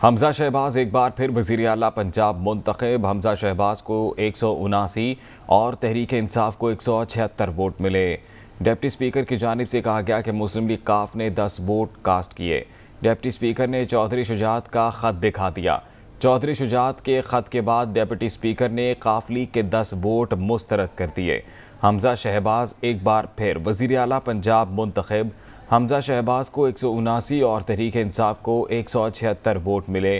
हमजा शहबाज एक बार फिर वज़ीर आला पंजाब मुंतखब। हमजा शहबाज को 179 और तहरीक इंसाफ को 176 वोट मिले। डिप्टी स्पीकर की जानिब से कहा गया कि मुस्लिम लीग काफ ने 10 वोट कास्ट किए। डिप्टी स्पीकर ने चौधरी शुजात का ख़त दिखा दिया। चौधरी शुजात के ख़त के बाद डिप्टी स्पीकर ने काफ लीग के 10 वोट मुस्तरद कर दिए। हमजा शहबाज एक बार फिर वज़ीर आला पंजाब मुंतखब। हमजा शहबाज को 179 और तहरीक इंसाफ को 176 वोट मिले।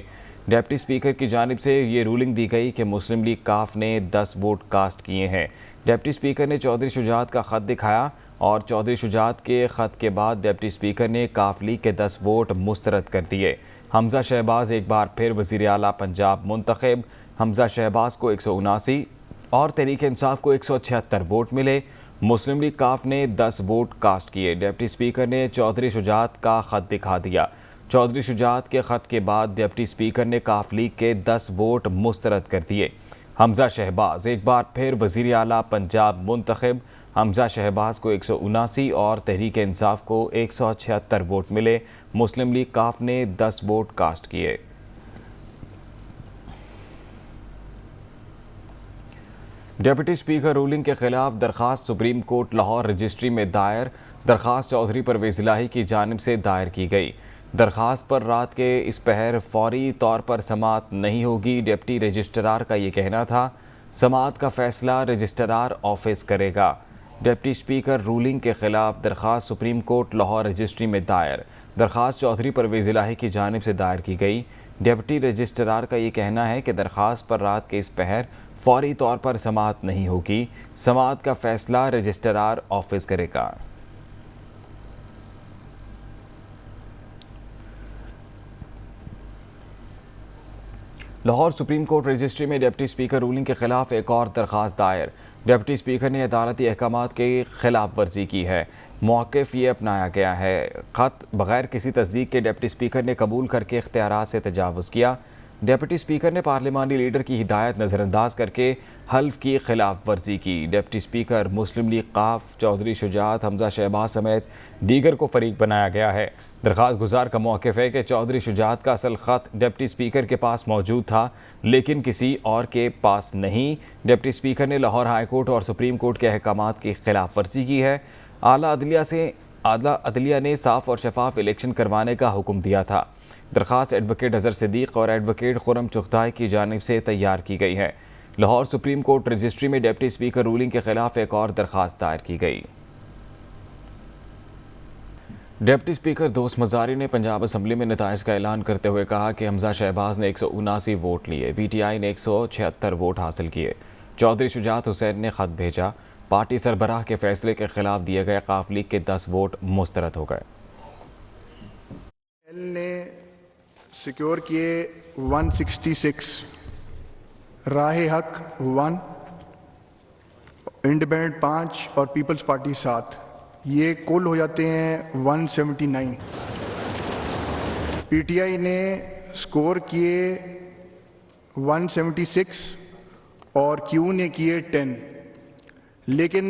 डिप्टी स्पीकर की जानिब से ये रूलिंग दी गई कि मुस्लिम लीग काफ ने 10 वोट कास्ट किए हैं। डिप्टी स्पीकर ने चौधरी शुजात का ख़त दिखाया और चौधरी शुजात के ख़त के बाद डिप्टी स्पीकर ने काफ लीग के 10 वोट मुस्तरद कर दिए। हमजा शहबाज एक बार फिर वज़ीर आला पंजाब मुंतखब। हमजा शहबाज को 179 और तहरीक इंसाफ को 176 वोट मिले। मुस्लिम लीग काफ ने 10 वोट कास्ट किए। डिप्टी स्पीकर ने चौधरी शुजात का ख़त दिखा दिया। चौधरी शुजात के ख़त के बाद डिप्टी स्पीकर ने काफ लीग के 10 वोट मुस्तरद कर दिए। हमजा शहबाज एक बार फिर वज़ीर आला पंजाब मुंतखब। हमजा शहबाज को 179 और तहरीक इंसाफ को 176 वोट मिले। मुस्लिम लीग काफ ने 10 वोट कास्ट किए। डिप्टी स्पीकर रूलिंग के खिलाफ दरख्वास्त सुप्रीम कोर्ट लाहौर रजिस्ट्री में दायर। दरख्वास्त चौधरी परवेज़ इलाही की जानिब से दायर की गई। दरख्वास्त पर रात के इस पहर फौरी तौर पर समाअत नहीं होगी। डिप्टी रजिस्ट्रार का ये कहना था। समाअत का फैसला रजिस्ट्रार ऑफिस करेगा। डिप्टी स्पीकर रूलिंग के खिलाफ दरख्वास्त सुप्रीम कोर्ट लाहौर रजिस्ट्री में दायर। दरख्वास्त चौधरी परवेज़ इलाही की जानिब से दायर की गई। डिप्टी रजिस्ट्रार का ये कहना है कि दरख्वास्त पर रात के इस पहर फौरी तौर पर समाअत नहीं होगी। समाअत का फैसला रजिस्ट्रार ऑफिस करेगा। लाहौर सुप्रीम कोर्ट रजिस्ट्री में डिप्टी स्पीकर रूलिंग के खिलाफ एक और दरख्वास्त दायर। डिप्टी स्पीकर ने अदालती अहकामात की खिलाफ वर्जी की है। मौक़िफ़ ये अपनाया गया है। ख़त बग़ैर किसी तस्दीक के डिप्टी स्पीकर ने कबूल करके इख्तियारात से तजावुज़ किया। डिप्टी स्पीकर ने पार्लिमानी लीडर की हिदायत नज़रअंदाज करके हल्फ की खिलाफ वर्जी की। डिप्टी स्पीकर मुस्लिम लीग काफ चौधरी शुजात हमजा शहबाज समेत दीगर को फरीक बनाया गया है। दरख्वास्त गुजार का मौक़िफ़ है कि चौधरी शुजात का असल ख़त डिप्टी स्पीकर के पास मौजूद था लेकिन किसी और के पास नहीं। डिप्टी स्पीकर ने लाहौर हाई कोर्ट और सुप्रीम कोर्ट के अहकामात की खिलाफ वर्जी की है। आला अदलिया ने साफ़ और शफाफ इलेक्शन करवाने का हुक्म दिया था। दरख्वास्त एडवोकेट अज़हर सिद्दीक और एडवोकेट खुर्रम चुगताई की जानिब से तैयार की गई है। लाहौर सुप्रीम कोर्ट रजिस्ट्री में डिप्टी स्पीकर रूलिंग के खिलाफ एक और दरख्वास्त दायर की गई। डिप्टी स्पीकर दोस्त मज़ारी ने पंजाब असम्बली में नताइज का ऐलान करते हुए कहा कि हमजा शहबाज ने 179 वोट लिए, PTI ने 176 वोट हासिल किए। चौधरी शुजात हुसैन ने ख़त भेजा। पार्टी सरबराह के फैसले के खिलाफ दिए गए काफ लीग के 10 वोट मुस्तरद हो गए। ने सिक्योर किए 166, राह हक 1, इंडिपेंडेंट 5 और पीपल्स पार्टी 7। ये कुल हो जाते हैं 179। PTI ने स्कोर किए 176 और Q ने किए 10। लेकिन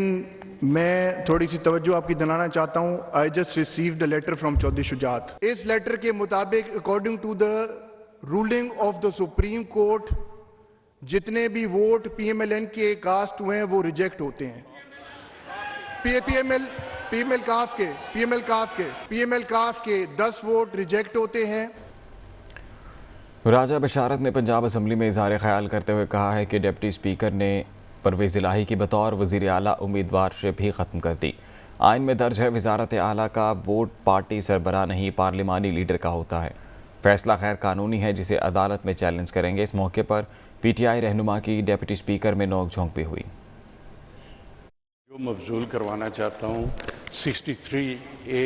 मैं थोड़ी सी तवज्जो आपकी दिलाना चाहता हूं। I just received the letter from Chaudhry Shujaat. इस लेटर के मुताबिक according to the ruling of the Supreme Court जितने भी वोट PMLN के कास्ट हुए हैं वो रिजेक्ट होते हैं। PML काफ के 10 वोट रिजेक्ट होते हैं। राजा बशारत ने पंजाब असम्बली में इज़हार ख्याल करते हुए कहा है कि डिप्टी स्पीकर ने परवेज़ इलाही की बतौर वज़ीर आला उम्मीदवारशिप ही ख़त्म कर दी। आइन में दर्ज है वज़ारत आला का वोट पार्टी सरबराह नहीं पार्लिमानी लीडर का होता है। फैसला गैर कानूनी है जिसे अदालत में चैलेंज करेंगे। इस मौके पर PTI रहनुमा की डिप्टी स्पीकर में नोक झोंक भी हुई। जो मफजूल करवाना चाहता हूँ 63A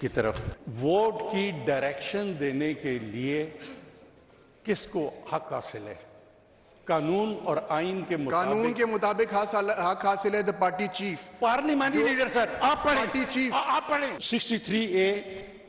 की तरफ वोट की डायरेक्शन देने के लिए किसको हक हासिल है? कानून और आइन के मुताबिक हक हासिल है the party chief, parliamentary leader. Sir आप पढ़ें, पार्टी चीफ आप पढ़ें 63A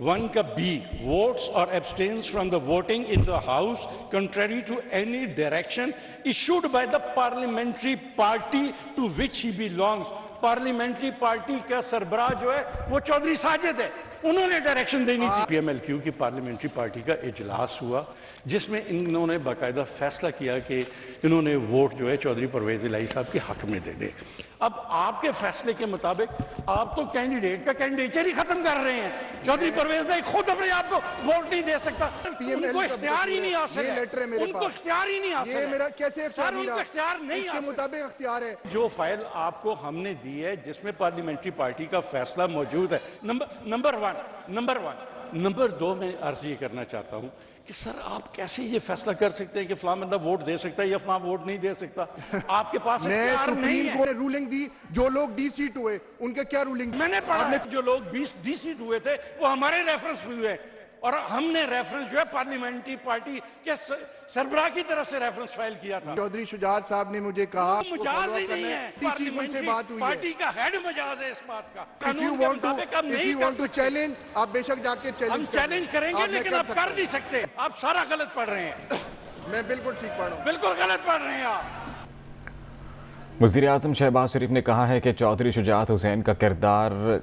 1 का B, votes or abstains from the voting in the house contrary to any direction issued by the parliamentary party to which he belongs। Parliamentary party का सरबराह जो है वो चौधरी साजिद है। उन्होंने डायरेक्शन देनी थी। पीएमएलक्यू की पार्लियामेंट्री पार्टी का इजलास हुआ जिसमें इन्होंने बाकायदा फैसला किया कि इन्होंने वोट जो है चौधरी परवेज इलाही साहब के हक में दे दे। अब आपके फैसले के मुताबिक आप तो कैंडिडेट का कैंडिडेचर ही खत्म कर रहे हैं। चौधरी परवेज इलाही खुद अपने आप को वोट नहीं दे सकता, उनको इख्तियार ही नहीं हासिल है, उनको इख्तियार ही नहीं हासिल है। मेरा कैसे सर उनको इख्तियार नहीं इसके मुताबिक इख्तियार है। जो फाइल आपको हमने दी है जिसमें पार्लियामेंट्री पार्टी का फैसला मौजूद है, नंबर 2 में अर्ज ये करना चाहता हूं कि सर आप कैसे ये फैसला कर सकते हैं कि फलां बंदा वोट दे सकता है या फलां वोट नहीं दे सकता? आपके पास इख्तियार नहीं है। ने रूलिंग दी, जो लोग डी-सीट हुए उनके क्या रूलिंग? मैंने पढ़ा है, जो लोग 20 डी-सीट हुए थे वो हमारे रेफरेंस में हुए और हमने रेफरेंस जो है पार्लियामेंट्री पार्टी के सरबराह की तरफ से रेफरेंस फाइल किया था। चौधरी शुजात साहब ने मुझे कहा मजाज ही नहीं है, से बात हुई पार्टी का हेड मजाज है इस बात का। If you want to challenge, आप बेशक जाके हम चैलेंज करेंगे लेकिन आप कर नहीं सकते। आप सारा गलत पढ़ रहे हैं। मैं बिल्कुल ठीक पढ़ रहा हूँ। बिल्कुल गलत पढ़ रहे हैं आप। वज़ीर-ए-आज़म शहबाज शरीफ ने कहा है कि चौधरी शुजात हुसैन का किरदार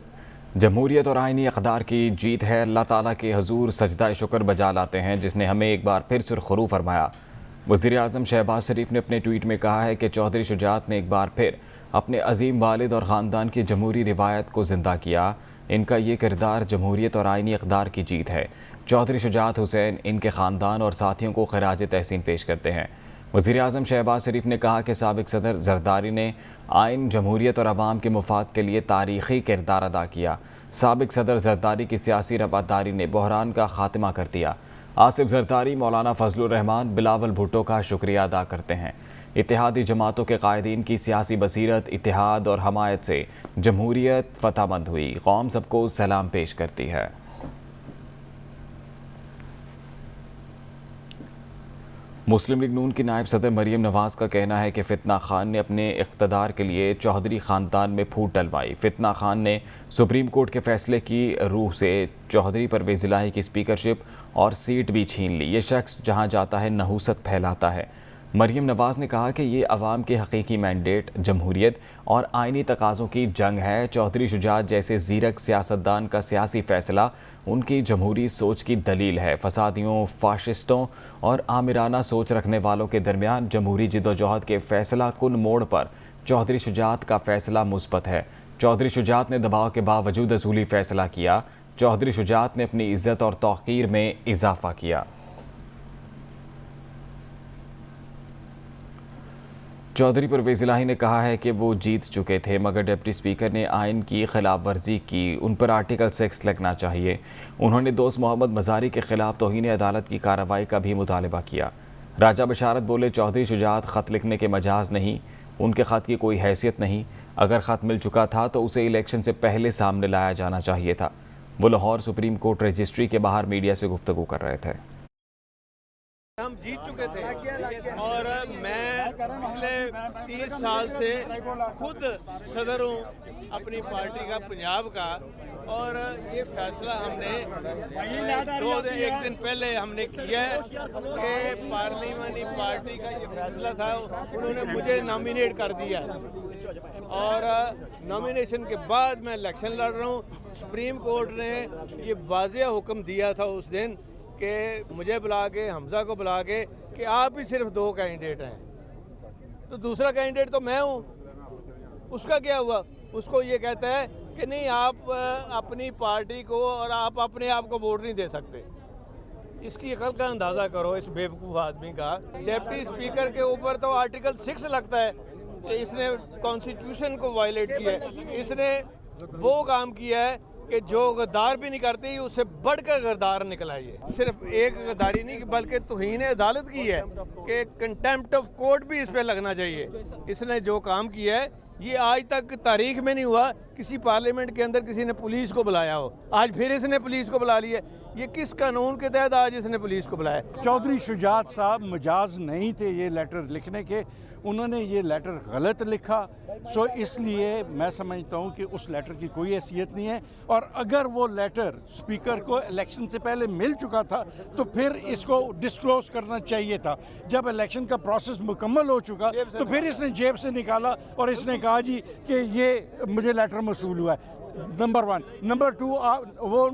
जमहूरियत और आइनी अक़दार की जीत है। अल्लाह ताला के हजूर सजदा शुक्र बजा लाते हैं जिसने हमें एक बार फिर सुरखरू फरमाया। वज़ीर-ए-आज़म शहबाज शरीफ ने अपने ट्वीट में कहा है कि चौधरी शुजात ने एक बार फिर अपने अजीम वालिद और ख़ानदान की जमहूरी रिवायत को ज़िंदा किया। इनका ये किरदार जमहूरियत और आइनी अक़दार की जीत है। चौधरी शुजात हुसैन इनके ख़ानदान और साथियों को ख़राज तहसीन पेश करते हैं। वज़ीर-ए-आज़म शहबाज शरीफ ने कहा कि साबिक़ सदर ज़रदारी ने आइन, जमहूरियत और अवाम के मुफाद के लिए तारीख़ी किरदार अदा किया। साबिक़ सदर ज़रदारी की सियासी रवादारी ने बहरान का खात्मा कर दिया। आसिफ ज़रदारी, मौलाना फजलुर रहमान, बिलावल भुट्टो का शुक्रिया अदा करते हैं। इत्तेहादी जमातों के कायदीन की सियासी बसीरत, इत्तेहाद और हमायत से जमहूरियत फतहमंद हुई। कौम सबको सलाम पेश करती है। मुस्लिम लीग नून की नायब सदर मरीम नवाज़ का कहना है कि फितना खान ने अपने इक़्तिदार के लिए चौधरी ख़ानदान में फूट डलवाई। फितना खान ने सुप्रीम कोर्ट के फैसले की रूह से चौधरी परवेज़ इलाही की स्पीकरशिप और सीट भी छीन ली। ये शख्स जहाँ जाता है नहूसत फैलाता है। मरीम नवाज़ ने कहा कि ये अवाम के हकीकी मैंडेट जमहूरियत और आइनी तकाज़ों की जंग है। चौधरी शुजात जैसे ज़ीरक सियासतदान का सियासी फ़ैसला उनकी जमहूरी सोच की दलील है। फसादियों, फाशिस्टों और आमिराना सोच रखने वालों के दरमियान जमहूरी जिद्दोजहद के फ़ैसला कुन मोड़ पर चौधरी शुजात का फ़ैसला मुस्बत है। चौधरी शुजात ने दबाव के बावजूद असूली फ़ैसला किया। चौधरी शुजात ने अपनी इज़्ज़त और तौक़ीर में इजाफ़ा किया। चौधरी परवेज़ इलाही ने कहा है कि वो जीत चुके थे मगर डिप्टी स्पीकर ने आइन की खिलाफ वर्जी की, उन पर आर्टिकल 6 लगना चाहिए। उन्होंने दोस्त मोहम्मद मज़ारी के खिलाफ तौहीन अदालत की कार्रवाई का भी मुतालबा किया। राजा बशारत बोले, चौधरी शुजात ख़त लिखने के मजाज नहीं, उनके ख़त की कोई हैसियत नहीं। अगर ख़त मिल चुका था तो उसे इलेक्शन से पहले सामने लाया जाना चाहिए था। वो लाहौर सुप्रीम कोर्ट रजिस्ट्री के बाहर मीडिया से गुफ्तगू कर रहे थे। हम जीत चुके थे और मैं पिछले 30 साल से खुद सदर हूँ अपनी पार्टी का पंजाब का, और ये फैसला हमने एक दिन पहले हमने किया है कि पार्लियामानी पार्टी का ये फैसला था, उन्होंने मुझे नॉमिनेट कर दिया और नॉमिनेशन के बाद मैं इलेक्शन लड़ रहा हूँ। सुप्रीम कोर्ट ने ये वाज़ेह हुक्म दिया था उस दिन कि मुझे बुला के, हमजा को बुला के, कि आप ही सिर्फ 2 कैंडिडेट हैं, तो दूसरा कैंडिडेट तो मैं हूँ। उसका क्या हुआ? उसको ये कहता है कि नहीं, आप अपनी पार्टी को और आप अपने आप को वोट नहीं दे सकते। इसकी अकल का अंदाज़ा करो इस बेवकूफ़ आदमी का। डिप्टी स्पीकर के ऊपर तो आर्टिकल 6 लगता है कि इसने कॉन्स्टिट्यूशन को वायलेट किया है। इसने वो काम किया है कि जो गद्दार भी नहीं करते, उससे बढ़कर गद्दार निकला। ये सिर्फ एक गद्दारी नहीं बल्कि तौहीन अदालत की है कि कंटेम्प्ट ऑफ कोर्ट भी इस पे लगना चाहिए। इसने जो काम किया है ये आज तक तारीख में नहीं हुआ किसी पार्लियामेंट के अंदर किसी ने पुलिस को बुलाया हो। आज फिर इसने पुलिस को बुला लिया। ये किस कानून के तहत आज इसने पुलिस को बुलाया? चौधरी शुजात साहब मजाज नहीं थे ये लेटर लिखने के, उन्होंने ये लेटर गलत लिखा। सो इसलिए मैं समझता हूँ कि उस लेटर की कोई हैसियत नहीं है, और अगर वो लेटर स्पीकर को इलेक्शन से पहले मिल चुका था तो फिर इसको डिस्क्लोज करना चाहिए था। जब इलेक्शन का प्रोसेस मुकम्मल हो चुका तो फिर इसने जेब से निकाला और इसने कहा जी कि ये मुझे लेटर मसूल हुआ है। नंबर 1। नंबर 2, वो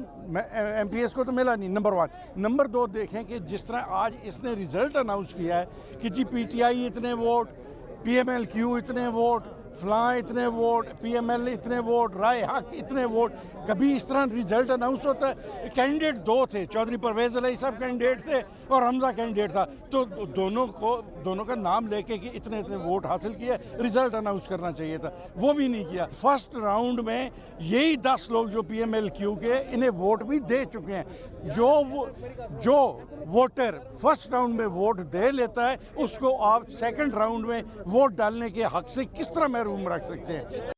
MPS को तो मिला नहीं, नंबर 1। नंबर 2, देखें कि जिस तरह आज इसने रिजल्ट अनाउंस किया है कि जी PTI इतने वोट, PMLQ इतने वोट, फलां इतने वोट, PML इतने वोट, राय हक इतने वोट, कभी इस तरह रिजल्ट अनाउंस होता है? कैंडिडेट 2 थे, चौधरी परवेज़ इलाही साहब कैंडिडेट थे और हमजा कैंडिडेट था, तो दोनों का नाम लेके कि इतने इतने वोट हासिल किए, रिजल्ट अनाउंस करना चाहिए था, वो भी नहीं किया। फर्स्ट राउंड में यही 10 लोग जो PMLQ के, इन्हें वोट भी दे चुके हैं। जो वोटर फर्स्ट राउंड में वोट दे लेता है, उसको आप सेकंड राउंड में वोट डालने के हक से किस तरह महरूम रख सकते हैं?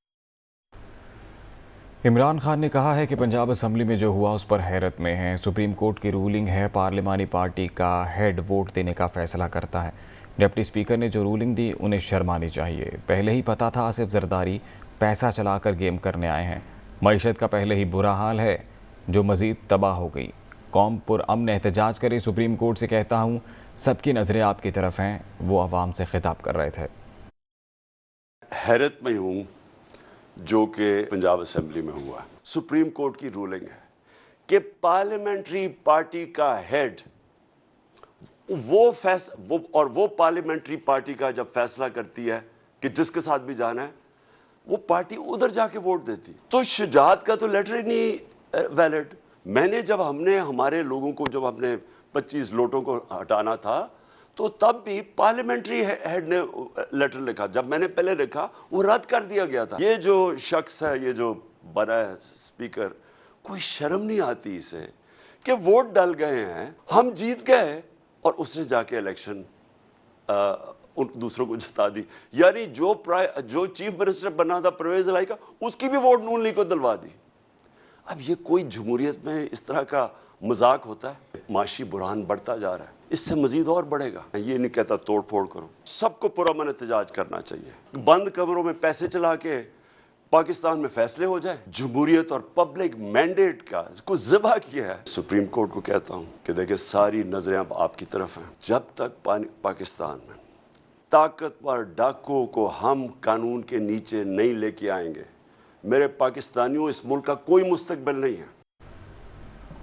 इमरान खान ने कहा है कि पंजाब असम्बली में जो हुआ उस पर हैरत में है। सुप्रीम कोर्ट की रूलिंग है, पार्लिमानी पार्टी का हेड वोट देने का फैसला करता है। डिप्टी स्पीकर ने जो रूलिंग दी उन्हें शर्मानी चाहिए। पहले ही पता था आसिफ जरदारी पैसा चलाकर गेम करने आए हैं। मईशत का पहले ही बुरा हाल है जो मज़ीद तबाह हो गई। कौम पुरअमन एहतजाज करे। सुप्रीम कोर्ट से कहता हूँ सबकी नज़रें आपकी तरफ हैं, वो अवाम से खिताब कर रहे थे। हैरत में हूँ जो कि पंजाब असेंबली में हुआ। सुप्रीम कोर्ट की रूलिंग है कि पार्लियामेंट्री पार्टी का हेड वो पार्लियामेंट्री पार्टी का जब फैसला करती है कि जिसके साथ भी जाना है, वो पार्टी उधर जाके वोट देती। तो शुजात का तो लेटर ही नहीं वैलिड। हमने हमारे लोगों को जब अपने 25 लोटों को हटाना था, तो तब भी पार्लियामेंट्री हेड ने लेटर लिखा। जब मैंने पहले लिखा, वो रद्द कर दिया गया था। ये जो शख्स है, ये जो बना है स्पीकर, कोई शर्म नहीं आती इसे कि वोट डाल गए हैं, हम जीत गए और उसने जाके इलेक्शन उन दूसरों को जिता दी। यानी जो चीफ मिनिस्टर बना था परवेज इलाही का, उसकी भी वोट नून लीग को दिलवा दी। अब ये कोई जमहूरियत में इस तरह का मजाक होता है? माशी बुरहान बढ़ता जा रहा है, इससे मजीद और बढ़ेगा। ये नहीं कहता तोड़ फोड़ करो, सबको पुरअमन एहतजाज करना चाहिए। बंद कमरों में पैसे चला के पाकिस्तान में फैसले हो जाए। जमहूरियत और पब्लिक मैंडेट का को ज़िबा किया है। सुप्रीम कोर्ट को कहता हूँ कि देखिए, सारी नजरें अब आपकी तरफ हैं। जब तक पाकिस्तान में ताकतवर डाकुओं को हम कानून के नीचे नहीं लेके आएंगे, मेरे पाकिस्तानियों, इस मुल्क का कोई मुस्तकबिल नहीं है।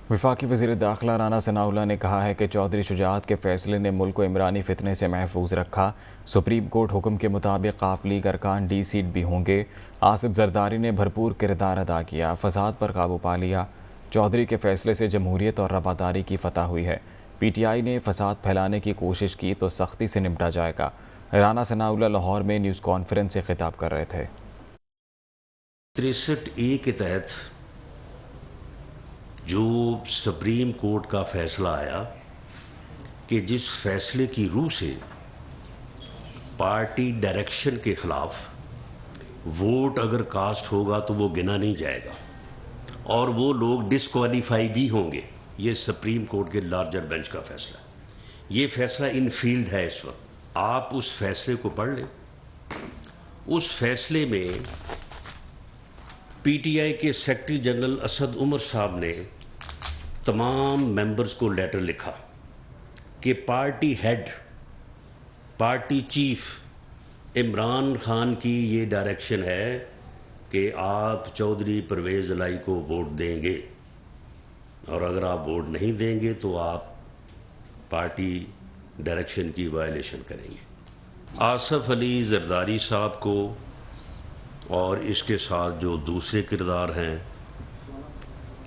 वफाकी वज़ीर दाखिला राना सनाउल्लाह ने कहा है कि चौधरी शुजात के फैसले ने मुल्क को इमरानी फितने से महफूज रखा। सुप्रीम कोर्ट हुक्म के मुताबिक काफ लीग अरकान D सीट भी होंगे। आसिफ जरदारी ने भरपूर किरदार अदा किया, फसाद पर काबू पा लिया। चौधरी के फैसले से जमहूरियत और रवादारी की फतह हुई है। PTI ने फसाद फैलाने की कोशिश की तो सख्ती से निपटा जाएगा। राना सनाउल्लाह लाहौर में न्यूज़ कॉन्फ्रेंस से खिताब कर रहे थे। 63A के तहत जो सुप्रीम कोर्ट का फैसला आया कि जिस फैसले की रूह से पार्टी डायरेक्शन के खिलाफ वोट अगर कास्ट होगा तो वो गिना नहीं जाएगा और वो लोग डिस्क्वालीफाई भी होंगे। ये सुप्रीम कोर्ट के लार्जर बेंच का फैसला है। ये फैसला इन फील्ड है इस वक्त। आप उस फैसले को पढ़ लें। उस फैसले में PTI के सेक्रेटरी जनरल असद उमर साहब ने तमाम मेंबर्स को लेटर लिखा कि party head, party chief Imran Khan की ये डायरेक्शन है कि आप चौधरी परवेज़ इलाही को वोट देंगे और अगर आप वोट नहीं देंगे तो आप पार्टी डायरेक्शन की वायलेशन करेंगे। आसिफ अली जरदारी साहब को और इसके साथ जो दूसरे किरदार हैं,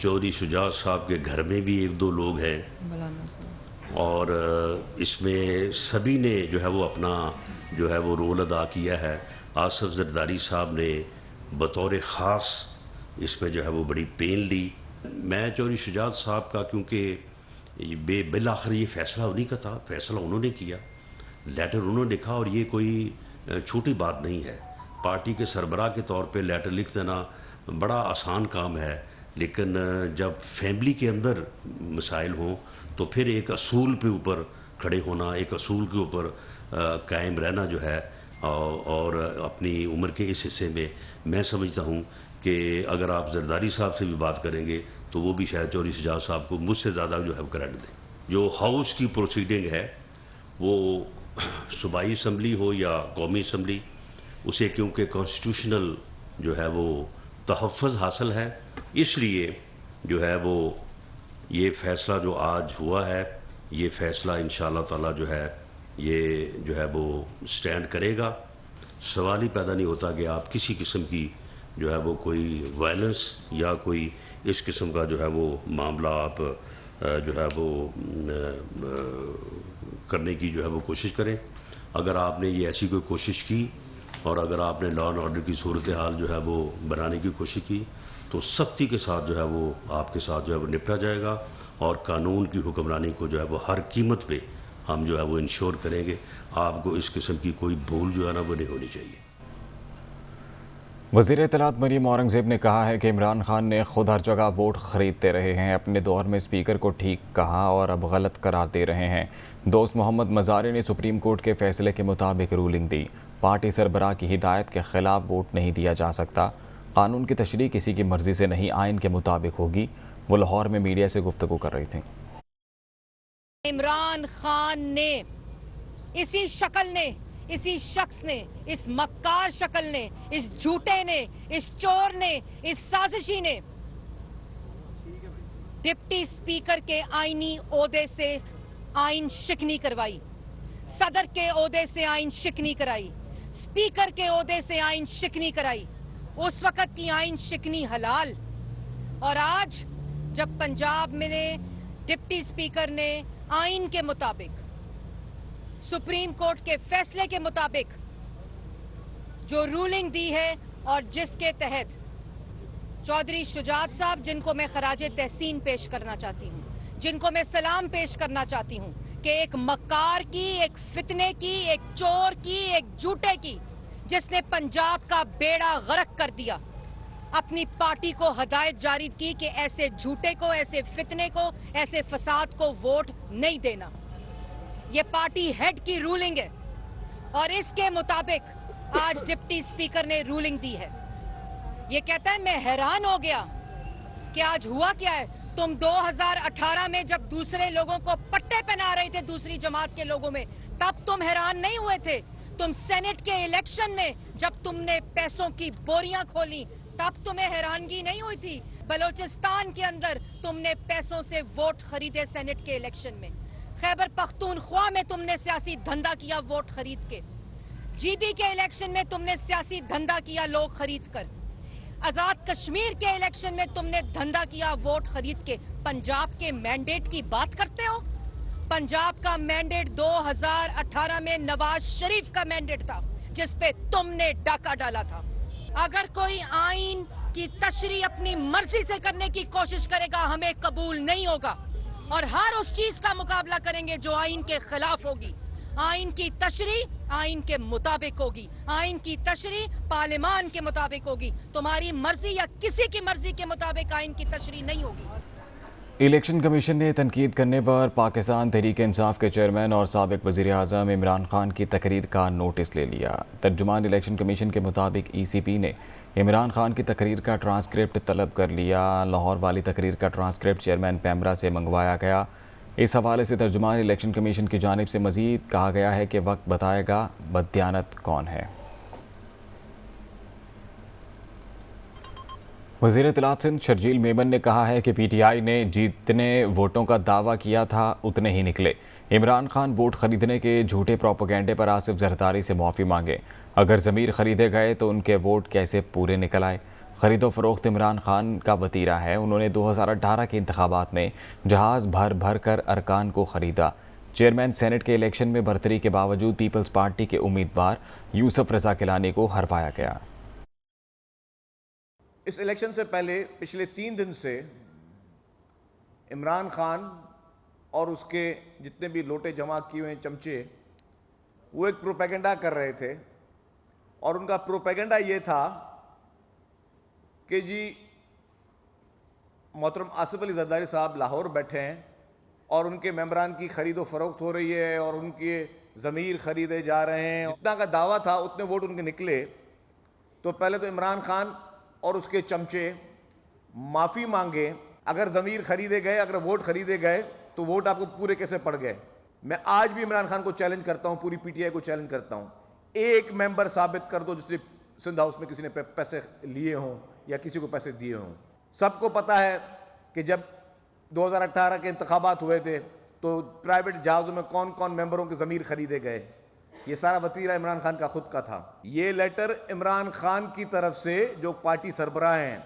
चौधरी शुजात साहब के घर में भी 1-2 लोग हैं और इसमें सभी ने जो है वो अपना जो है वो रोल अदा किया है। आसिफ जरदारी साहब ने बतौर ख़ास इसमें जो है वो बड़ी पेन ली। मैं चौधरी शुजात साहब का, क्योंकि बिल आखिर ये फैसला उन्हीं का था, फैसला उन्होंने किया, लेटर उन्होंने लिखा और ये कोई छोटी बात नहीं है। पार्टी के सरबराह के तौर पे लेटर लिख देना बड़ा आसान काम है, लेकिन जब फैमिली के अंदर मसाइल हों तो फिर एक असूल पे ऊपर खड़े होना, एक असूल के ऊपर कायम रहना जो है और अपनी उम्र के इस हिस्से में मैं समझता हूँ कि अगर आप जरदारी साहब से भी बात करेंगे तो वो भी शायद चौधरी शुजात साहब को मुझसे ज़्यादा जो है क्रेडिट दें। जो हाउस की प्रोसीडिंग है वो सूबाई असम्बली हो या कौमी असम्बली, उसे क्योंकि कॉन्स्टिट्यूशनल जो है वो तहफ़्फ़ुज़ हासिल है। इसलिए जो है वो ये फ़ैसला जो आज हुआ है, ये फ़ैसला इंशाअल्लाह ताला जो है वो स्टैंड करेगा। सवाल ही पैदा नहीं होता कि आप किसी किस्म की जो है वो कोई वायलेंस या कोई इस किस्म का जो है वो मामला आप जो है वो करने की जो है वो कोशिश करें। अगर आपने ये ऐसी कोई कोशिश की और अगर आपने लॉ एंड ऑर्डर की सूरत हाल जो है वो बनाने की कोशिश की तो सख्ती के साथ जो है वो आपके साथ जो है वो निपटा जाएगा और कानून की हुक्मरानी को जो है वो हर कीमत पे हम जो है वो इंश्योर करेंगे। आपको इस किस्म की कोई भूल जो है ना वो नहीं होनी चाहिए। वज़ीर इत्तलात मरीम औरंगज़ेब ने कहा है कि इमरान खान ने खुद हर जगह वोट ख़रीदते रहे हैं, अपने दौर में स्पीकर को ठीक कहा और अब गलत करार दे रहे हैं। दोस्त मोहम्मद मज़ारी ने सुप्रीम कोर्ट के फैसले के मुताबिक रूलिंग दी। पार्टी सरबराह की हिदायत के ख़िलाफ़ वोट नहीं दिया जा सकता। कानून की तशरीह किसी की मर्ज़ी से नहीं, आइन के मुताबिक होगी। वो लाहौर में मीडिया से गुफ्तगू कर रही थी। इमरान खान ने इसी शक्ल ने, इसी शख्स ने, इस मक्कार शक्ल ने, इस झूठे ने, इस चोर ने, इस साजिशी ने डिप्टी स्पीकर के आईनी ओहदे से आइन शिकनी करवाई, सदर के ओहदे से आइन शिकनी कराई, स्पीकर के ओहदे से आइन शिकनी कराई। उस वक्त की आइन शिकनी हलाल, और आज जब पंजाब में डिप्टी स्पीकर ने आइन के मुताबिक, सुप्रीम कोर्ट के फैसले के मुताबिक जो रूलिंग दी है और जिसके तहत चौधरी शुजात साहब, जिनको मैं खराजे तहसीन पेश करना चाहती हूँ, जिनको मैं सलाम पेश करना चाहती हूँ कि एक मक्कार की, एक फितने की, एक चोर की, एक झूठे की, जिसने पंजाब का बेड़ा गर्क कर दिया, अपनी पार्टी को हदायत जारी की कि ऐसे झूठे को, ऐसे फितने को, ऐसे फसाद को वोट नहीं देना। ये पार्टी हेड की रूलिंग है और इसके मुताबिक आज डिप्टी स्पीकर ने रूलिंग दी है। ये कहता है मैं हैरान हो गया कि आज हुआ क्या है। तुम 2018 में जब दूसरे लोगों को पट्टे पहना रहे थे, दूसरी जमात के लोगों में, तब तुम हैरान नहीं हुए थे। तुम सेनेट के इलेक्शन में जब तुमने पैसों की बोरियां खोली, तब तुम्हें हैरानगी नहीं हुई थी। बलोचिस्तान के अंदर तुमने पैसों से वोट खरीदे सेनेट के इलेक्शन में। खैबर पख्तूनख्वा में तुमने सियासी धंधा किया वोट खरीद के। जीबी के इलेक्शन में तुमने सियासी धंधा किया लोग खरीद कर। आजाद कश्मीर के इलेक्शन में तुमने धंधा किया वोट खरीद के। पंजाब के मैंडेट की बात करते हो? पंजाब का मैंडेट 2018 में नवाज शरीफ का मैंडेट था, जिस पे तुमने डाका डाला था। अगर कोई आइन की तशरीह अपनी मर्जी से करने की कोशिश करेगा, हमें कबूल नहीं होगा और हर उस चीज का मुकाबला करेंगे जो आइन के खिलाफ होगी। आइन की तशरीह आइन के मुताबिक होगी, आइन की तशरीह पार्लियामान के मुताबिक होगी। तुम्हारी मर्जी या किसी की मर्जी के मुताबिक आइन की तशरीह नहीं होगी। इलेक्शन कमीशन ने तनकीद करने पर पाकिस्तान तहरीक इंसाफ के चेयरमैन और साबिक वज़ीर आज़म इमरान खान की तकरीर का नोटिस ले लिया। तर्जुमान इलेक्शन कमीशन के मुताबिक ECP ने इमरान खान की तकरीर का ट्रांसक्रिप्ट तलब कर लिया। लाहौर वाली तकरीर का ट्रांसक्रिप्ट चेयरमैन पैमरा से मंगवाया गया। इस हवाले से तर्जुमान इलेक्शन कमीशन की जानिब से मज़ीद कहा गया है कि वक्त बताएगा बददियानत कौन है। वज़ीर इत्तलात सिंध शर्जील मेमन ने कहा है कि PTI ने जितने वोटों का दावा किया था उतने ही निकले। इमरान खान वोट खरीदने के झूठे प्रोपेगेंडे पर आसिफ जरदारी से माफ़ी मांगे। अगर ज़मीर खरीदे गए तो उनके वोट कैसे पूरे निकल आए। ख़रीदो फ़रोख्त इमरान खान का वतीरा है। उन्होंने 2018 के इंतखाबात में जहाज़ भर भर कर अरकान को ख़रीदा। चेयरमैन सेनेट के इलेक्शन में बरतरी के बावजूद पीपल्स पार्टी के उम्मीदवार यूसुफ रज़ा किलानी को हरवाया गया। इस इलेक्शन से पहले पिछले 3 दिन से इमरान खान और उसके जितने भी लोटे जमा किए हुए चमचे, वो एक प्रोपेगेंडा कर रहे थे और उनका प्रोपेगेंडा ये था कि जी मोहतरम आसिफ अली जरदारी साहब लाहौर बैठे हैं और उनके मेंबरान की खरीदो फरोख्त हो रही है और उनके ज़मीर खरीदे जा रहे हैं। जितना का दावा था उतने वोट उनके निकले। तो पहले तो इमरान खान और उसके चमचे माफ़ी मांगे। अगर ज़मीर खरीदे गए, अगर वोट खरीदे गए तो वोट आपको पूरे कैसे पड़ गए। मैं आज भी इमरान खान को चैलेंज करता हूँ, पूरी PTI को चैलेंज करता हूँ, एक मेंबर साबित कर दो जिसने सिंध हाउस में किसी ने पैसे लिए हों, या किसी को पैसे दिए हों। सबको पता है कि जब 2018 के इंतखाबात हुए थे तो प्राइवेट जहाज़ों में कौन कौन मेंबरों के ज़मीर खरीदे गए, ये सारा वतीरा इमरान खान का खुद का था। ये लेटर इमरान खान की तरफ से, जो पार्टी सरबराह हैं,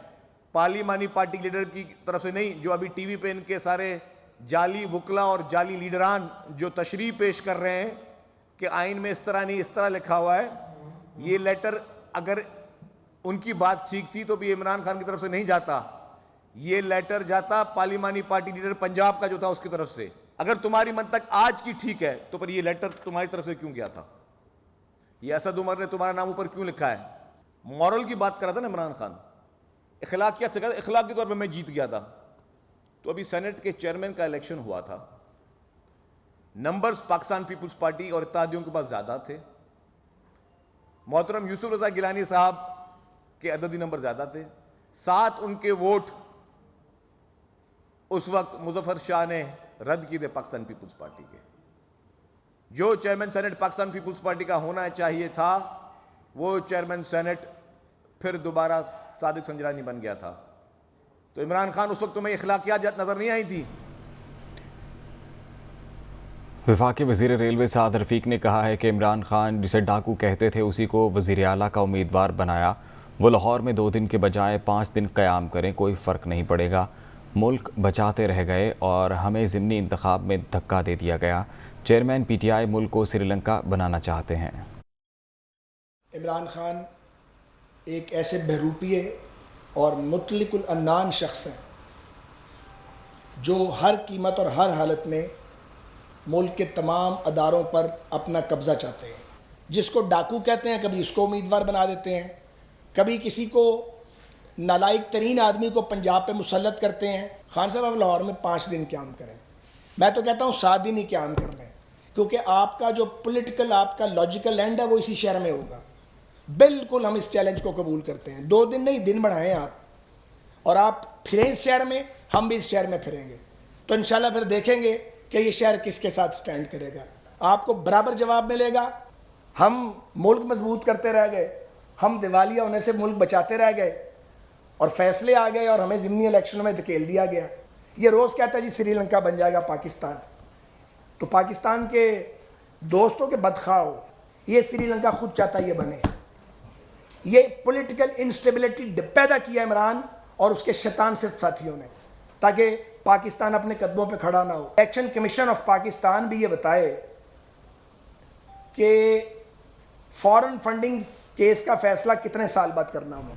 पार्लिमानी पार्टी लीडर की तरफ से नहीं, जो अभी टीवी पे इनके सारे जाली वकला और जाली लीडरान जो तशरीह पेश कर रहे हैं कि आइन में इस तरह नहीं इस तरह लिखा हुआ है। ये लेटर अगर उनकी बात ठीक थी तो भी इमरान खान की तरफ से नहीं जाता, ये लेटर जाता पार्लिमानी पार्टी लीडर पंजाब का जो था उसकी तरफ से। अगर तुम्हारी मंतक आज की ठीक है तो पर ये लेटर तुम्हारी तरफ से क्यों गया था? ये असद उमर ने तुम्हारा नाम ऊपर क्यों लिखा है? मॉरल की बात कर रहा था ना इमरान खान, इखलाकियत से, इखलाक के तौर पर मैं जीत गया था। तो अभी सेनेट के चेयरमैन का इलेक्शन हुआ था, नंबर्स पाकिस्तान पीपुल्स पार्टी और इत्तेहादियों के पास ज्यादा थे, मोहतरम यूसुफ रजा गिलानी साहब के अददी नंबर ज्यादा थे, 7 उनके वोट उस वक्त मुजफ्फर शाह ने रद्द किए थे पाकिस्तान पीपुल्स पार्टी के। जो chairman Senate Pakistan Peoples Party का होना चाहिए था, वो चेयरमैन सेनेट फिर दोबारा सादिक संजरानी बन गया था। तो इमरान खान उस वक्त तुम्हें इखलाकियात नजर नहीं आई थी? वफाकी वज़ीर रेलवे साद रफ़ीक ने कहा है कि इमरान खान जिसे डाकू कहते थे उसी को वज़ीर आला का उम्मीदवार बनाया। वो लाहौर में 2 दिन के बजाय 5 दिन क़याम करें, कोई फ़र्क नहीं पड़ेगा। मुल्क बचाते रह गए और हमें ज़िमनी इंतखाब में धक्का दे दिया गया। चेयरमैन PTI मुल्क को श्रीलंका बनाना चाहते हैं। इमरान खान एक ऐसे बहरूपिये और मुतलिकुल अन्नान शख्स हैं जो हर कीमत और हर हालत में मुल्क के तमाम अदारों पर अपना कब्ज़ा चाहते हैं। जिसको डाकू कहते हैं, कभी उसको उम्मीदवार बना देते हैं, कभी किसी को नालायक तरीन आदमी को पंजाब पे मुसल्लत करते हैं। खान साहब, आप लाहौर में 5 दिन क़याम करें, मैं तो कहता हूँ 7 दिन ही क़याम कर लें, क्योंकि आपका जो पॉलिटिकल, आपका लॉजिकल एंड है वो इसी शहर में होगा। बिल्कुल हम इस चैलेंज को कबूल करते हैं। 2 दिन नहीं, दिन बढ़ाएं आप, और आप फिरें इस शहर में, हम भी इस शहर में फिरेंगे, तो इंशाल्लाह फिर देखेंगे कि ये शहर किसके साथ स्टैंड करेगा। आपको बराबर जवाब मिलेगा। हम मुल्क मजबूत करते रह गए, हम दिवालिया होने से मुल्क बचाते रह गए और फैसले आ गए और हमें ज़िमनी इलेक्शन में धकेल दिया गया। ये रोज़ कहता है जी श्रीलंका बन जाएगा पाकिस्तान, तो पाकिस्तान के दोस्तों के बदखाओ, ये श्रीलंका खुद चाहता है ये बने। ये पॉलिटिकल इंस्टेबिलिटी पैदा किया इमरान और उसके शैतान सिर्फ साथियों ने, ताकि पाकिस्तान अपने कदमों पे खड़ा ना हो। इलेक्शन कमीशन ऑफ पाकिस्तान भी ये बताए कि फॉरेन फंडिंग केस का फैसला कितने साल बाद करना हो।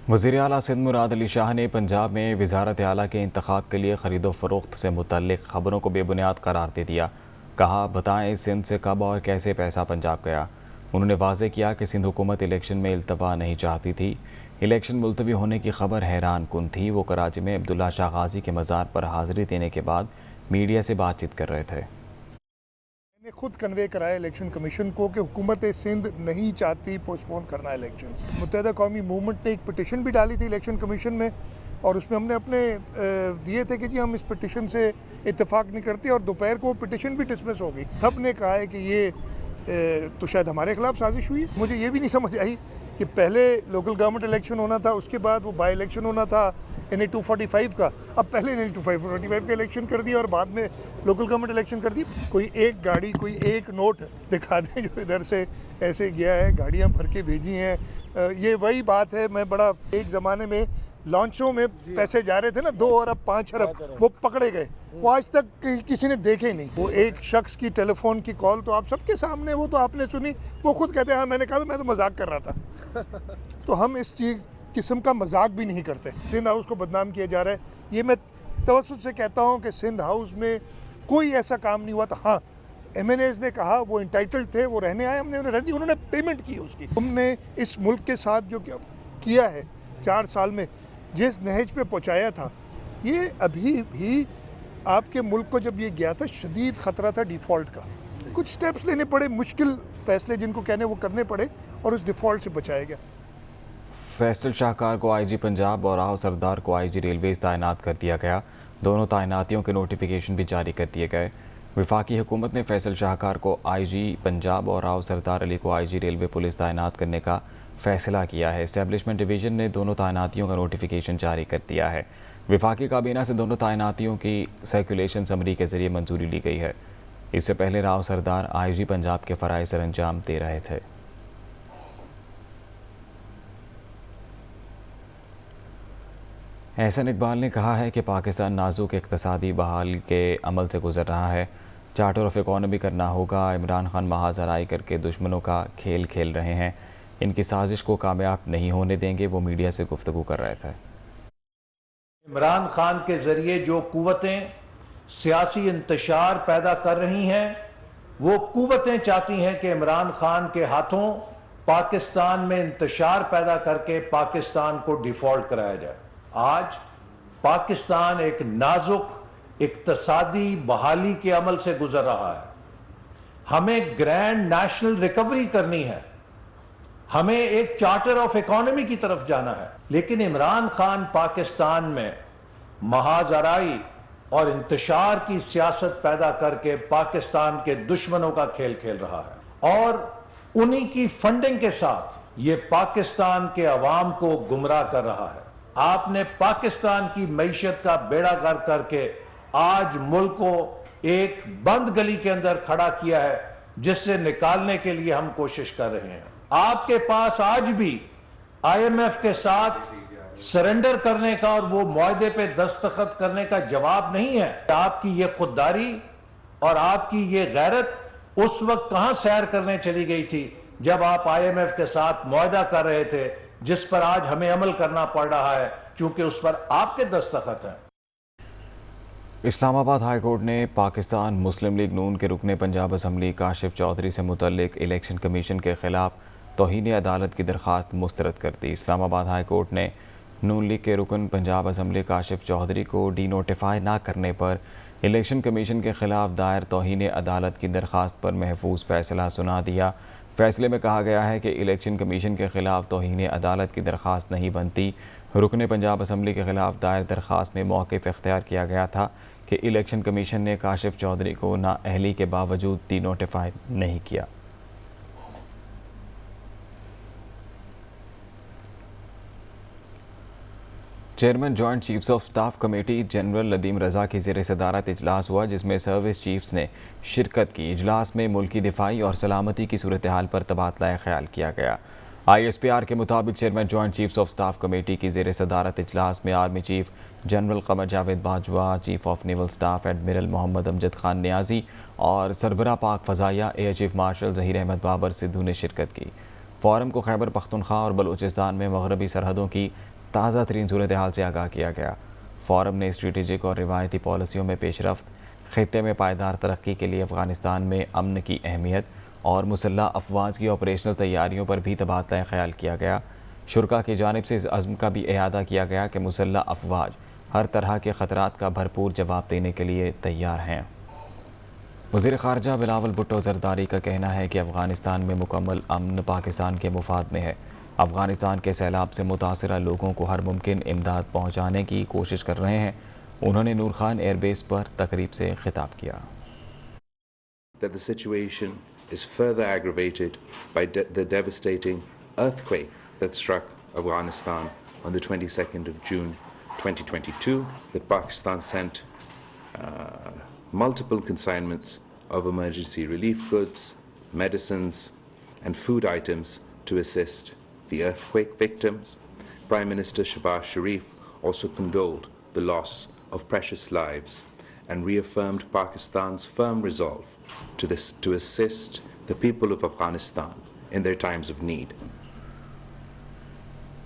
वज़ीर आला सिंध मुराद अली शाह ने पंजाब में वज़ारत आला के इंतखाब के लिए ख़रीदो फ़रोख्त से मुतल्लिक़ ख़बरों को बेबुनियाद करार दे दिया। कहा, बताएं सिंध से कब और कैसे पैसा पंजाब गया। उन्होंने वाज़ेह किया कि सिंध हुकूमत इलेक्शन में इल्तवा नहीं चाहती थी। इलेक्शन मुलतवी होने की खबर हैरान कुन थी। वो कराची में अब्दुल्ला शाह गाजी के मज़ार पर हाज़िरी देने के बाद मीडिया से बातचीत कर रहे थे। मैंने खुद कन्वे कराया इलेक्शन कमीशन को कि हुकूमत सिंध नहीं चाहती पोस्टपोन करना इलेक्शन। मुत्तहिदा कौमी मूवमेंट ने एक पिटिशन भी डाली थी इलेक्शन कमीशन में, और उसमें हमने अपने दिए थे कि जी हम इस पिटिशन से इत्तेफाक नहीं करते, और दोपहर को पिटिशन भी डिसमिस हो गई। सब ने कहा है कि ये तो शायद हमारे खिलाफ साजिश हुई। मुझे ये भी नहीं समझ आई कि पहले लोकल गवर्नमेंट इलेक्शन होना था, उसके बाद वो बाई इलेक्शन होना था NA 245 का, अब पहले NA 245 का इलेक्शन कर दिया और बाद में लोकल गवर्नमेंट इलेक्शन कर दी। कोई एक गाड़ी, कोई एक नोट दिखा दें जो इधर से ऐसे गया है, गाड़ियाँ भर के भेजी हैं। ये वही बात है, मैं बड़ा, एक ज़माने में लॉन्चों में पैसे जा रहे थे ना, 2 अरब 5 अरब, वो पकड़े गए, वो आज तक किसी ने देखे नहीं। वो एक शख्स की टेलीफोन की कॉल तो आप सबके सामने, वो तो आपने सुनी, वो खुद कहते हैं हाँ मैंने कहा, मैं तो मजाक कर रहा था। तो हम इस चीज़ किस्म का मजाक भी नहीं करते। सिंध हाउस को बदनाम किया जा रहा है, ये मैं तवज्जुह से कहता हूँ कि सिंध हाउस में कोई ऐसा काम नहीं हुआ था। हाँ, MNAs ने कहा वो इंटाइटल्ड थे, वो रहने आए, हमने उन्हें रहने दी, उन्होंने पेमेंट की उसकी। हमने इस मुल्क के साथ जो किया है 4 साल में, जिस नहज पे पहुँचाया था, ये अभी भी आपके मुल्क को जब ये गया था शदीद ख़तरा था डिफ़ॉल्ट का। कुछ स्टेप्स लेने पड़े, मुश्किल फ़ैसले जिनको कहने वो करने पड़े, और उस डिफ़ॉल्ट से बचाया गया। फैसल शाहकार को IG पंजाब और राव सरदार को IG रेलवेज़ तैनात कर दिया गया। दोनों तैनातियों के नोटिफिकेशन भी जारी कर दिए गए। वफाकी हुकूमत ने फैसल शाहकार को IG पंजाब और राव सरदार अली को IG रेलवे पुलिस तैनात करने का फैसला किया है। इस्टेब्लिशमेंट डिवीज़न ने दोनों तैनातियों का नोटिफिकेशन जारी कर दिया है। वफाकी काबीना से दोनों तैनातियों की सर्कुलेशन समरी के ज़रिए मंजूरी ली गई है। इससे पहले राव सरदार IG पंजाब के फ़राइज़ सर अंजाम दे रहे थे। एहसन इकबाल ने कहा है कि पाकिस्तान नाजुक इक़्तिसादी बहाली के अमल से गुजर रहा है। चार्टर ऑफ इकॉनमी करना होगा। इमरान खान महाजराई करके दुश्मनों का खेल खेल रहे हैं। इनकी साजिश को कामयाब नहीं होने देंगे। वो मीडिया से गुफ्तगू कर रहे थे। इमरान खान के ज़रिए जो कुव्वतें सियासी इंतशार पैदा कर रही हैं, वो कुव्वतें चाहती हैं कि इमरान खान के हाथों पाकिस्तान में इंतशार पैदा करके पाकिस्तान को डिफ़ॉल्ट कराया जाए। आज पाकिस्तान एक नाजुक इक्तसादी बहाली के अमल से गुजर रहा है। हमें ग्रैंड नेशनल रिकवरी करनी है, हमें एक चार्टर ऑफ इकॉनमी की तरफ जाना है, लेकिन इमरान खान पाकिस्तान में महाजराई और इंतशार की सियासत पैदा करके पाकिस्तान के दुश्मनों का खेल खेल रहा है और उन्हीं की फंडिंग के साथ ये पाकिस्तान के अवाम को गुमराह कर रहा है। आपने पाकिस्तान की मईशत का बेड़ा गर्क करके आज मुल्क को एक बंद गली के अंदर खड़ा किया है, जिससे निकालने के लिए हम कोशिश कर रहे हैं। आपके पास आज भी IMF के साथ सरेंडर करने का और वो मुआहदे पे दस्तखत करने का जवाब नहीं है। आपकी ये खुददारी और आपकी ये गैरत उस वक्त कहां सैर करने चली गई थी जब आप IMF के साथ मुआहदा कर रहे थे, जिस पर आज हमें अमल करना पड़ रहा है क्योंकि उस पर आपके दस्तखत हैं। इस्लामाबाद हाई कोर्ट ने पाकिस्तान मुस्लिम लीग नून के रुकने पंजाब असम्बली काशिफ चौधरी से मुतल्लिक इलेक्शन कमीशन के खिलाफ तौहीन अदालत की दरख्वास्त मुस्तरद कर दी। इस्लामाबाद हाई कोर्ट ने नून लीग के रुकन पंजाब असम्बली काशिफ चौधरी को डी नोटिफाई ना करने पर इलेक्शन कमीशन के खिलाफ दायर तौहीन अदालत की दरख्वास्त पर महफूज फ़ैसला सुना दिया। फ़ैसले में कहा गया है कि इलेक्शन कमीशन के खिलाफ तौहीन अदालत की दरख्वास्त नहीं बनती। रुकने पंजाब असम्बली के खिलाफ दायर दरख्वास्त में मौक़िफ़ इख्तियार किया गया था कि इलेक्शन कमीशन ने काशिफ चौधरी को नाअहली के बावजूद डी नोटिफाई नहीं किया। Chairman joint chiefs of staff committee general Nadeem Raza की ज़ेर सदारत इजलास हुआ, जिसमें सर्विस चीफ्स ने शिरकत की। इजलास में मुल्की दिफाई और सलामती की सूरत हाल पर तबादला ख्याल किया गया। ISPR के मुताबिक chairman joint chiefs of staff committee की ज़ेर सदारत इजलास में army chief general Qamar Javed Bajwa, chief of naval staff admiral Mohammad Amjad Khan Niazi और सरबरा पाक फ़ज़ाइया air chief marshal Zaheer Ahmed Babar Sidhu ने शिरकत की। फ़ोरम को खैबर पख्तूनख्वा और बलूचिस्तान में मगरबी सरहदों की ताज़ा तरीन सूरत हाल से आगाह किया गया। फ़ोरम ने स्ट्रेटेजिक और रिवायती पॉलिसियों में पेशरफ्त, ख़ित्ते में पायदार तरक्की के लिए अफ़गानिस्तान में अमन की अहमियत और मुसल्ह अफवाज की ऑपरेशनल तैयारियों पर भी तबादला ख्याल किया गया। शुरा की जानिब से इस अज़्म का भी इआदा किया गया कि मुसल्ह अफवाज हर तरह के ख़तरात का भरपूर जवाब देने के लिए तैयार हैं। वज़ीर ख़ारजा बिलावल भुट्टो ज़रदारी का कहना है कि अफ़गानिस्तान में मुकम्मल अमन पाकिस्तान के मुफाद में है। अफ़गानिस्तान के सैलाब से मुतासरा लोगों को हर मुमकिन इमदाद पहुँचाने की कोशिश कर रहे हैं। उन्होंने नूर खान एयरबेस पर तकरीब से खिताब किया। That the situation is further aggravated by the devastating earthquake that struck Afghanistan on the 22nd of June 2022. That Pakistan sent multiple consignments of emergency relief goods, medicines and food items to assist the earthquake victims. Prime Minister Shehbaz Sharif also condoled the loss of precious lives and reaffirmed Pakistan's firm resolve to assist the people of Afghanistan in their times of need.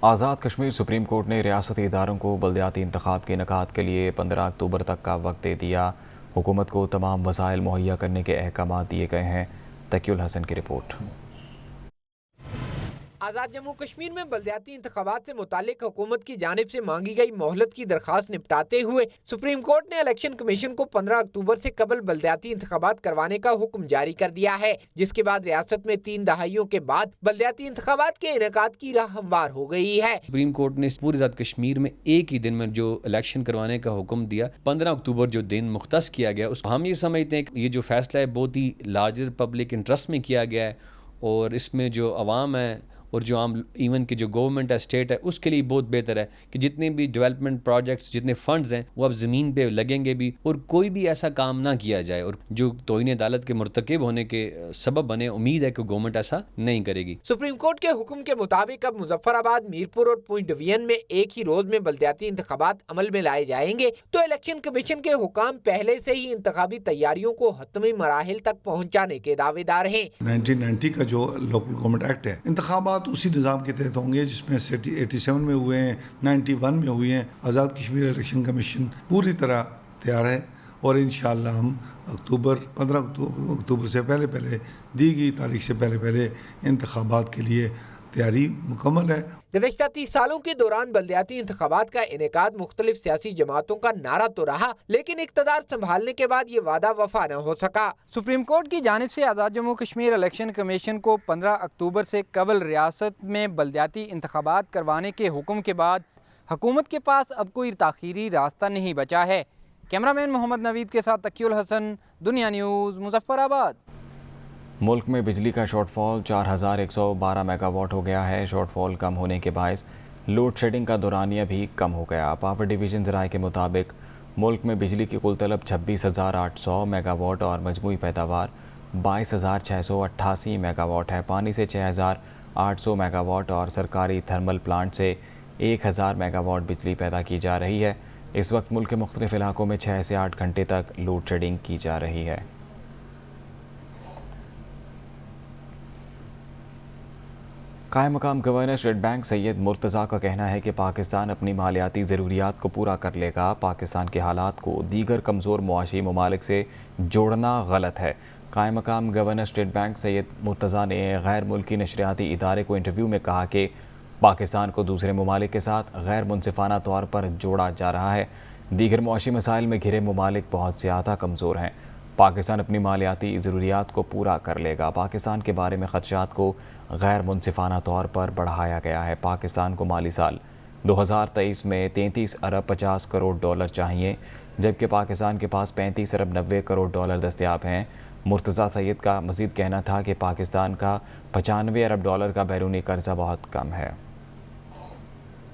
Azad Kashmir supreme court ने रियासती इदारों को बल्दियाती इंतखाब के इनेकाद के लिए 15 अक्टूबर तक का वक्त दे दिया। हुकूमत को तमाम वसाइल मुहैया करने के अहकाम दिए गए हैं। तकीउल हसन की रिपोर्ट। आज़ाद जम्मू कश्मीर में बल्दियाती इंतखाबात से मुतालिक हुकूमत की जानिब से मांगी गई मोहलत की दरख्वास्त निपटाते हुए सुप्रीम कोर्ट ने इलेक्शन कमीशन को 15 अक्टूबर से कबल बल्दियाती इंतखाबात करवाने का हुक्म जारी कर दिया है, जिसके बाद रियासत में 3 दहाइयों के बाद बल्दियाती इंतखाबात के इनेकाद की राह हमवार हो गई है। सुप्रीम कोर्ट ने पूरी आज़ाद कश्मीर में एक ही दिन में जो इलेक्शन करवाने का हुक्म दिया, 15 अक्टूबर जो दिन मुख्तस किया गया, उस हम ये समझते हैं कि ये जो फैसला है बहुत ही लार्जर पब्लिक इंटरेस्ट में किया गया है और इसमें जो अवाम है और जो आम इवन की जो गवर्नमेंट है, स्टेट है, उसके लिए बहुत बेहतर है कि जितने भी डेवलपमेंट प्रोजेक्ट्स, जितने फंड्स हैं वो अब ज़मीन पे लगेंगे भी, और कोई भी ऐसा काम ना किया जाए और जो तौहीन अदालत के मुर्तकिब होने के सबब बने। उम्मीद है कि गवर्नमेंट ऐसा नहीं करेगी। सुप्रीम कोर्ट के हुक्म के मुताबिक अब मुजफ्फराबाद, मीरपुर और पुंछ डिवीजन में एक ही रोज में बल्दियाती इंतखाबात अमल में लाए जाएंगे, तो इलेक्शन कमीशन के हुकाम पहले से ही इंतखाबी तैयारियों को हतमी मराहिल तक पहुँचाने के दावेदार हैं। 1990 का जो लोकल गवर्नमेंट एक्ट है, इंतखाबात उसी निज़ाम के तहत होंगे जिसमें 87 में हुए हैं, 91 में हुए हैं। आज़ाद कश्मीर इलेक्शन कमीशन पूरी तरह तैयार है और इंशाअल्लाह हम 15 अक्टूबर से पहले दी गई तारीख से पहले इंतखाबात के लिए तैयारी मुकम्मल है। गुज़श्ता 30 सालों के दौरान बल्दियाती इंतखाबात का इनेकाद मुख्तलिफ सियासी जमातों का नारा तो रहा, लेकिन इक़्तिदार संभालने के बाद ये वादा वफा न हो सका। सुप्रीम कोर्ट की जानिब से आज़ाद जम्मू कश्मीर इलेक्शन कमीशन को 15 अक्टूबर से कबल रियासत में बल्दियाती इंतखाबात करवाने के हुक्म के बाद हुकूमत के पास अब कोई ताख़ीरी रास्ता नहीं बचा है। कैमरामैन मोहम्मद नवीद के साथ तकीउल हसन, दुनिया न्यूज़, मुजफ्फराबाद। मुल्क में बिजली का शॉर्टफॉल 4112 मेगावाट हो गया है। शॉर्टफॉल कम होने के बायस लोड शेडिंग का दौरानिया भी कम हो गया। पावर डिवीज़न ज़राए के मुताबिक मुल्क में बिजली की कुल तलब 26,800 मेगावाट और मजमूई पैदावार 22,688 मेगावाट है। पानी से 6,800 मेगावाट और सरकारी थर्मल प्लांट से 1,000 मेगावाट बिजली पैदा की जा रही है। इस वक्त मुल्क के मुख्तलिफ इलाकों में 6 से 8 घंटे तक लोड शेडिंग की जा रही है। कायम मकाम governor state bank Syed Murtaza का कहना है कि पाकिस्तान अपनी मालियाती ज़रूरियात को पूरा कर लेगा। पाकिस्तान के हालात को दीगर कमज़ोर मुआशी ममालिक से जोड़ना गलत है। कायम मकाम governor state bank Syed Murtaza ने गैर मुल्की नशरियाती इदारे को इंटरव्यू में कहा कि पाकिस्तान को दूसरे ममालिक के साथ गैर मुनसिफाना तौर पर जोड़ा जा रहा है। दीगर मुआशी मसाइल में घिरे ममालिक बहुत ज़्यादा कमज़ोर हैं। पाकिस्तान अपनी मालियाती ज़रूरियात को पूरा कर लेगा। पाकिस्तान के बारे में खदशात को गैर मुनसिफाना तौर पर बढ़ाया गया है। पाकिस्तान को माली साल 2023 में 33 अरब 50 करोड़ डॉलर चाहिए, जबकि पाकिस्तान के पास 35 अरब 90 करोड़ डॉलर दस्तयाब हैं। मुर्तज़ा सैयद का मज़ीद कहना था कि पाकिस्तान का 95 अरब डॉलर का बैरूनी कर्जा बहुत कम है।